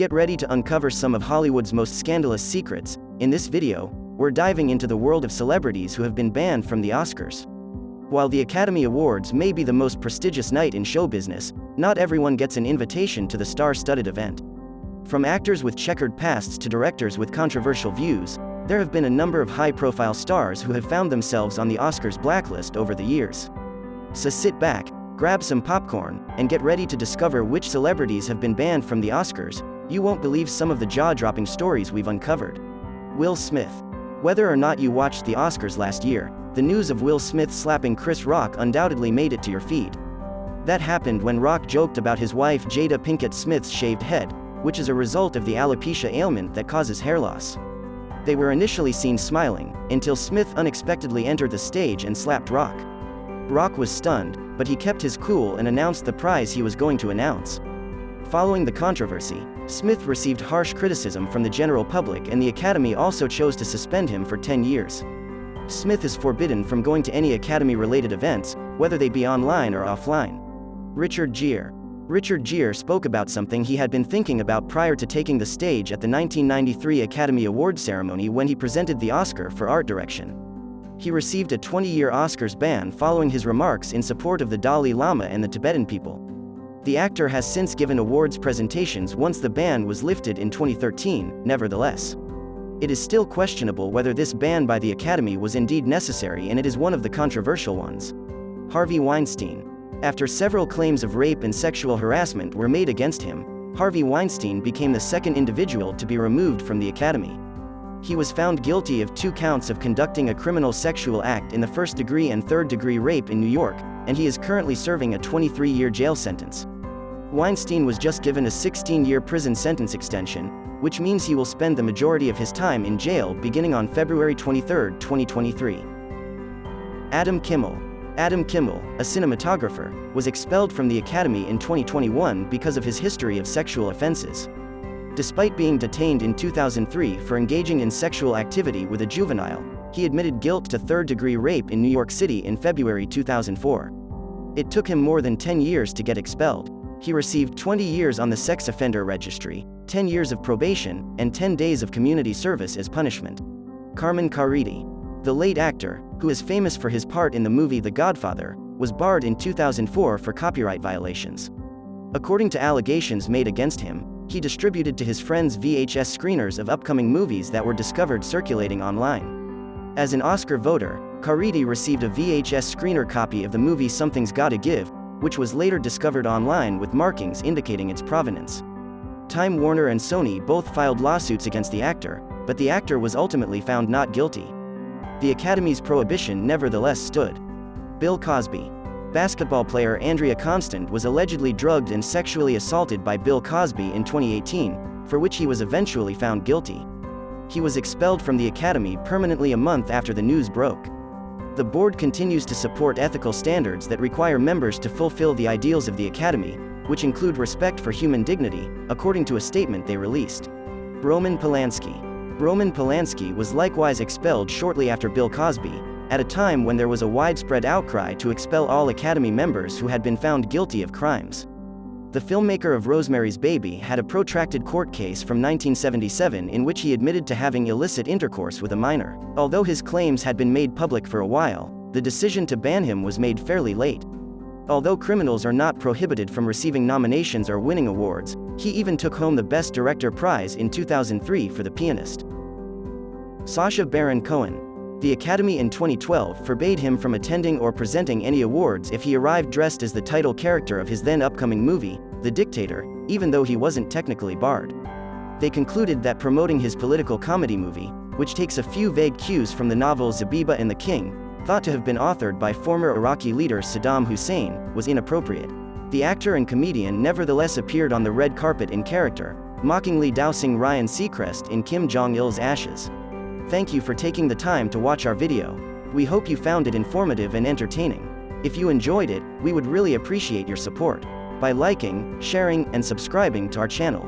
Get ready to uncover some of Hollywood's most scandalous secrets. In this video, we're diving into the world of celebrities who have been banned from the Oscars. While the Academy Awards may be the most prestigious night in show business, not everyone gets an invitation to the star-studded event. From actors with checkered pasts to directors with controversial views, there have been a number of high-profile stars who have found themselves on the Oscars blacklist over the years. So sit back, grab some popcorn, and get ready to discover which celebrities have been banned from the Oscars. You won't believe some of the jaw-dropping stories we've uncovered. Will Smith. Whether or not you watched the Oscars last year, the news of Will Smith slapping Chris Rock undoubtedly made it to your feed. That happened when Rock joked about his wife Jada Pinkett Smith's shaved head, which is a result of the alopecia ailment that causes hair loss. They were initially seen smiling, until Smith unexpectedly entered the stage and slapped Rock. Rock was stunned, but he kept his cool and announced the prize he was going to announce. Following the controversy, Smith received harsh criticism from the general public, and the Academy also chose to suspend him for 10 years. Smith is forbidden from going to any Academy-related events, whether they be online or offline. Gere. Richard Gere spoke about something he had been thinking about prior to taking the stage at the 1993 Academy Awards ceremony when he presented the Oscar for art direction. He received a 20-year Oscars ban following his remarks in support of the Dalai Lama and the Tibetan people. The actor has since given awards presentations once the ban was lifted in 2013. Nevertheless, it is still questionable whether this ban by the Academy was indeed necessary, and it is one of the controversial ones. Harvey Weinstein. After several claims of rape and sexual harassment were made against him, Harvey Weinstein became the second individual to be removed from the Academy. He was found guilty of 2 counts of conducting a criminal sexual act in the first-degree and third-degree rape in New York, and he is currently serving a 23-year jail sentence. Weinstein was just given a 16-year prison sentence extension, which means he will spend the majority of his time in jail beginning on February 23, 2023. Adam Kimmel. Adam Kimmel, a cinematographer, was expelled from the Academy in 2021 because of his history of sexual offenses. Despite being detained in 2003 for engaging in sexual activity with a juvenile, he admitted guilt to third-degree rape in New York City in February 2004. It took him more than 10 years to get expelled. He received 20 years on the sex offender registry, 10 years of probation, and 10 days of community service as punishment. Carmen Caridi. The late actor, who is famous for his part in the movie The Godfather, was barred in 2004 for copyright violations. According to allegations made against him, he distributed to his friends VHS screeners of upcoming movies that were discovered circulating online. As an Oscar voter, Caridi received a VHS screener copy of the movie Something's Gotta Give, which was later discovered online with markings indicating its provenance. Time Warner and Sony both filed lawsuits against the actor, but the actor was ultimately found not guilty. The Academy's prohibition nevertheless stood. Bill Cosby. Basketball player Andrea Constand was allegedly drugged and sexually assaulted by Bill Cosby in 2018, for which he was eventually found guilty. He was expelled from the Academy permanently a month after the news broke. The board continues to support ethical standards that require members to fulfill the ideals of the Academy, which include respect for human dignity, according to a statement they released. Roman Polanski. Roman Polanski was likewise expelled shortly after Bill Cosby, at a time when there was a widespread outcry to expel all Academy members who had been found guilty of crimes. The filmmaker of Rosemary's Baby had a protracted court case from 1977 in which he admitted to having illicit intercourse with a minor. Although his claims had been made public for a while, the decision to ban him was made fairly late. Although criminals are not prohibited from receiving nominations or winning awards, he even took home the Best Director prize in 2003 for The Pianist. Sasha Baron Cohen. The Academy in 2012 forbade him from attending or presenting any awards if he arrived dressed as the title character of his then upcoming movie, The Dictator, even though he wasn't technically barred. They concluded that promoting his political comedy movie, which takes a few vague cues from the novel Zabiba and the King, thought to have been authored by former Iraqi leader Saddam Hussein, was inappropriate. The actor and comedian nevertheless appeared on the red carpet in character, mockingly dousing Ryan Seacrest in Kim Jong-il's ashes. Thank you for taking the time to watch our video. We hope you found it informative and entertaining. If you enjoyed it, we would really appreciate your support by liking, sharing, and subscribing to our channel.